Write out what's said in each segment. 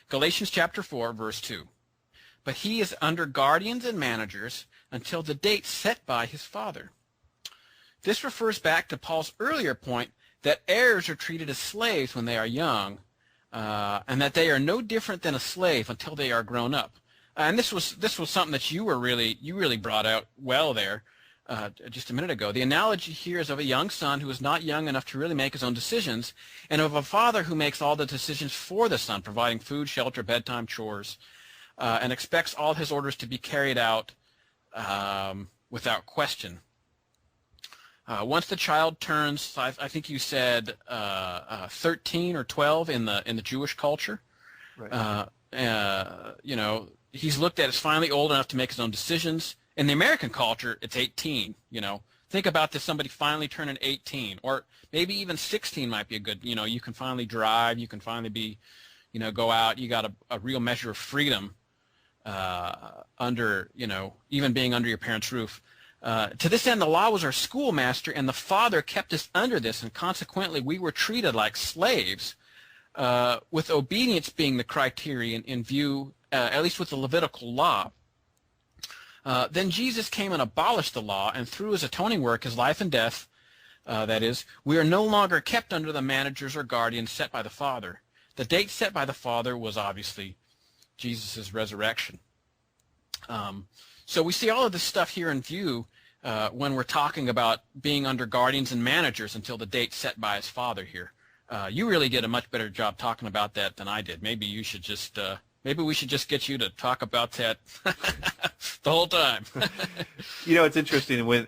Galatians chapter 4, verse 2. But he is under guardians and managers until the date set by his father. This refers back to Paul's earlier point that heirs are treated as slaves when they are young, and that they are no different than a slave until they are grown up. And this was something that you really brought out well there just a minute ago. The analogy here is of a young son who is not young enough to really make his own decisions, and of a father who makes all the decisions for the son, providing food, shelter, bedtime, chores, and expects all his orders to be carried out without question. Once the child turns, I think you said 13 or 12 in the Jewish culture, Right. He's looked at as finally old enough to make his own decisions. In the American culture, it's 18. Think about this: somebody finally turning 18, or maybe even 16 might be a good. You can finally drive. You can finally be, go out. You got a real measure of freedom under, even being under your parents' roof. To this end, the law was our schoolmaster, and the father kept us under this, and consequently we were treated like slaves, with obedience being the criterion in view, at least with the Levitical law. Then Jesus came and abolished the law, and through his atoning work, his life and death, that is, we are no longer kept under the managers or guardians set by the Father. The date set by the Father was obviously Jesus' resurrection. So we see all of this stuff here in view when we're talking about being under guardians and managers until the date set by his father here. You really did a much better job talking about that than I did. Maybe you should just, maybe we should just get you to talk about that the whole time. It's interesting when,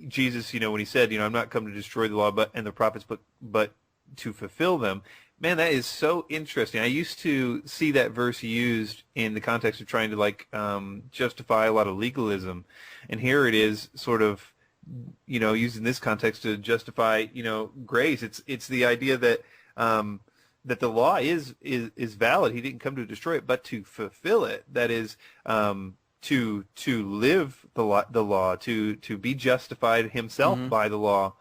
Jesus, when he said, I'm not come to destroy the law and the prophets, but to fulfill them. Man, that is so interesting. I used to see that verse used in the context of trying to justify a lot of legalism, and here it is sort of, used in this context to justify, grace. It's the idea that that the law is valid. He didn't come to destroy it, but to fulfill it. That is, to live the law, to be justified himself by the law.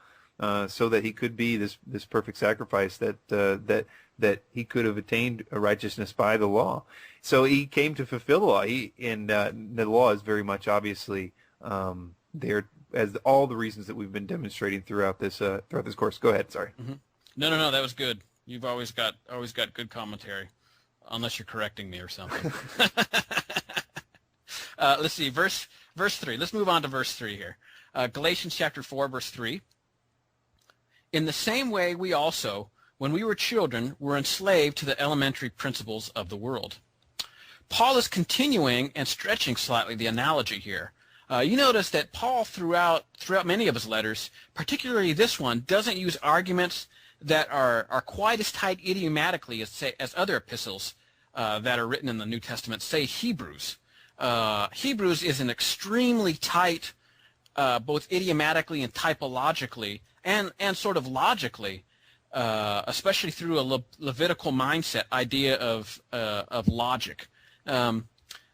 So that he could be this perfect sacrifice, that he could have attained a righteousness by the law. So he came to fulfill the law. The law is very much obviously there as all the reasons that we've been demonstrating throughout this course. Go ahead. Sorry. Mm-hmm. No, that was good. You've always got good commentary, unless you're correcting me or something. Let's see, verse 3. Let's move on to verse 3 here. Galatians chapter 4, verse 3. In the same way, we also, when we were children, were enslaved to the elementary principles of the world. Paul is continuing and stretching slightly the analogy here. You notice that Paul, throughout many of his letters, particularly this one, doesn't use arguments that are quite as tight idiomatically as other epistles that are written in the New Testament, say Hebrews. Hebrews is an extremely tight, both idiomatically and typologically, and sort of logically, especially through a Levitical mindset idea of logic.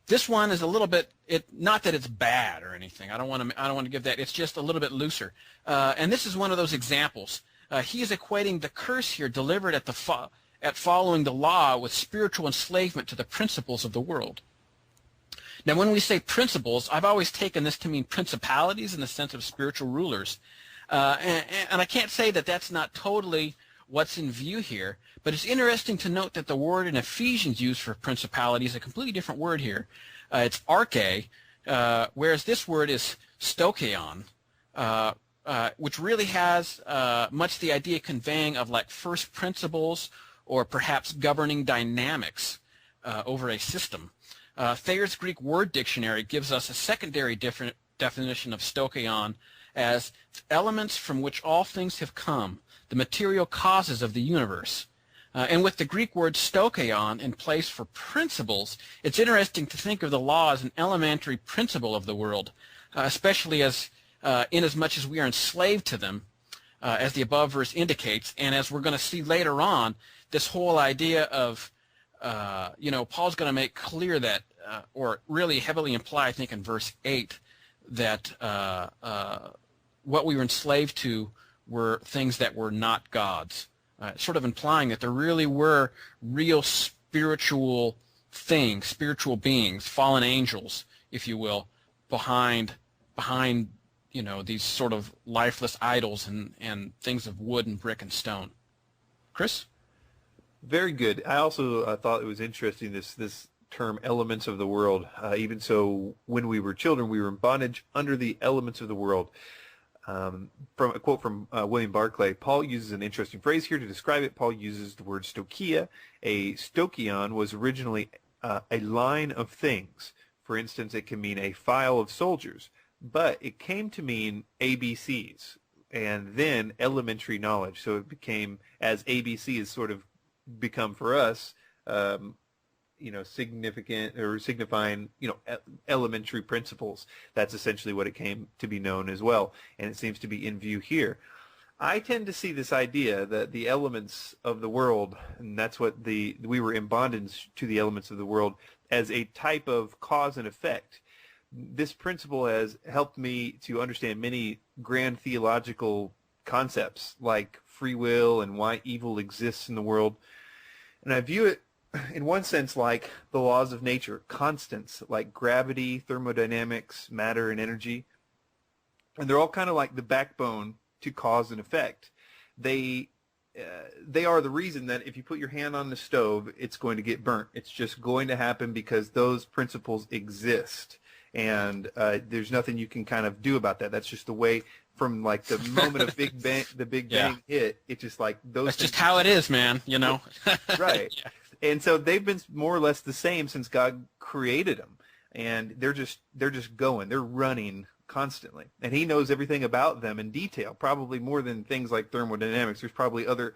This one is a little bit, not that it's bad or anything. I don't want to give that. It's just a little bit looser. And this is one of those examples. He is equating the curse here delivered at following the law with spiritual enslavement to the principles of the world. Now, when we say principles, I've always taken this to mean principalities in the sense of spiritual rulers. And I can't say that that's not totally what's in view here, but it's interesting to note that the word in Ephesians used for principality is a completely different word here. It's arche, whereas this word is stoicheon, which really has much the idea conveying of like first principles or perhaps governing dynamics over a system. Thayer's Greek word dictionary gives us a secondary definition of stoicheon as elements from which all things have come, the material causes of the universe. And with the Greek word stoicheon in place for principles, it's interesting to think of the law as an elementary principle of the world, especially inasmuch as we are enslaved to them, as the above verse indicates, and as we're going to see later on, this whole idea of, Paul's going to make clear that, or really heavily imply, I think, in verse 8, that what we were enslaved to were things that were not God's, sort of implying that there really were real spiritual things, spiritual beings, fallen angels, if you will, behind these sort of lifeless idols and things of wood and brick and stone. Chris? Very good. I also thought it was interesting, this term elements of the world. Even so, when we were children, we were in bondage under the elements of the world. From a quote from William Barclay, Paul uses an interesting phrase here to describe it. Paul uses the word stoicheia. A stoichion was originally a line of things. For instance, it can mean a file of soldiers, but it came to mean ABCs and then elementary knowledge. So it became, as ABC has sort of become for us, significant or signifying, elementary principles. That's essentially what it came to be known as well, and it seems to be in view here. I tend to see this idea that the elements of the world, and that's what we were in bondage to the elements of the world, as a type of cause and effect. This principle has helped me to understand many grand theological concepts like free will and why evil exists in the world. And I view it in one sense like the laws of nature, constants like gravity, thermodynamics, matter, and energy. And they're all kind of like the backbone to cause and effect. They are the reason that if you put your hand on the stove, it's going to get burnt. It's just going to happen because those principles exist. And there's nothing you can kind of do about that. That's just the way, from like the moment of the Big Bang hit, it's just like those. That's just how it is, man. Right. Yeah. And so they've been more or less the same since God created them, and they're just going, they're running constantly, and He knows everything about them in detail, probably more than things like thermodynamics. There's probably other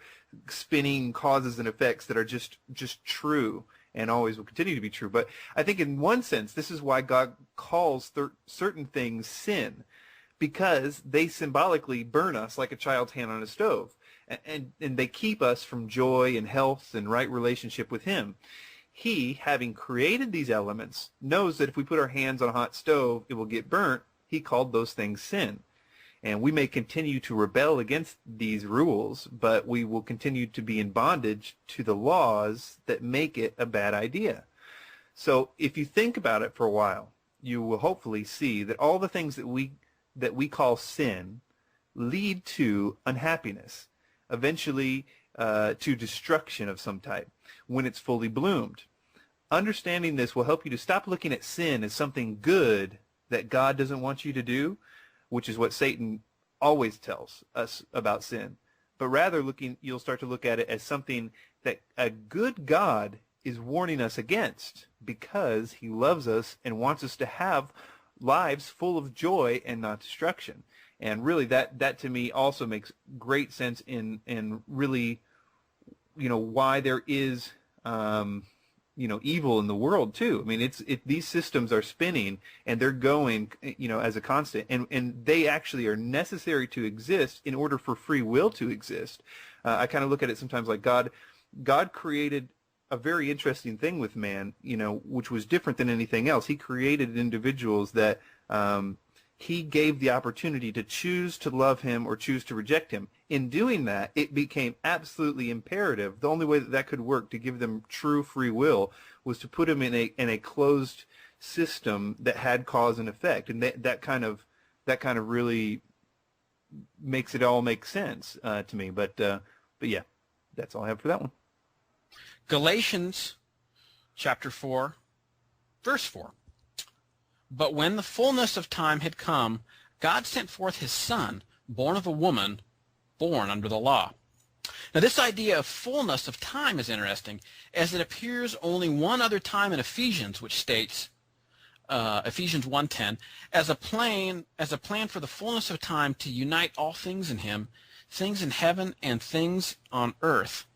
spinning causes and effects that are just true and always will continue to be true. But I think in one sense, this is why God calls certain things sin, because they symbolically burn us like a child's hand on a stove, and they keep us from joy and health and right relationship with Him. He, having created these elements, knows that if we put our hands on a hot stove, it will get burnt. He called those things sin. And we may continue to rebel against these rules, but we will continue to be in bondage to the laws that make it a bad idea. So if you think about it for a while, you will hopefully see that all the things that we call sin lead to unhappiness, eventually to destruction of some type when it's fully bloomed. Understanding this will help you to stop looking at sin as something good that God doesn't want you to do, which is what Satan always tells us about sin. But rather you'll start to look at it as something that a good God is warning us against, because He loves us and wants us to have lives full of joy and not destruction. And really that to me also makes great sense in really, why there is evil in the world too. I mean, these systems are spinning and they're going, as a constant, and they actually are necessary to exist in order for free will to exist. I kind of look at it sometimes like God created a very interesting thing with man, which was different than anything else. He created individuals that He gave the opportunity to choose to love Him or choose to reject Him. In doing that, it became absolutely imperative. The only way that could work to give them true free will was to put them in a closed system that had cause and effect, and that kind of really makes it all make sense to me. But yeah, that's all I have for that one. Galatians chapter 4, verse 4. But when the fullness of time had come, God sent forth His Son, born of a woman, born under the law. Now this idea of fullness of time is interesting, as it appears only one other time in Ephesians, which states, Ephesians 1:10, as a plan for the fullness of time to unite all things in Him, things in heaven and things on earth.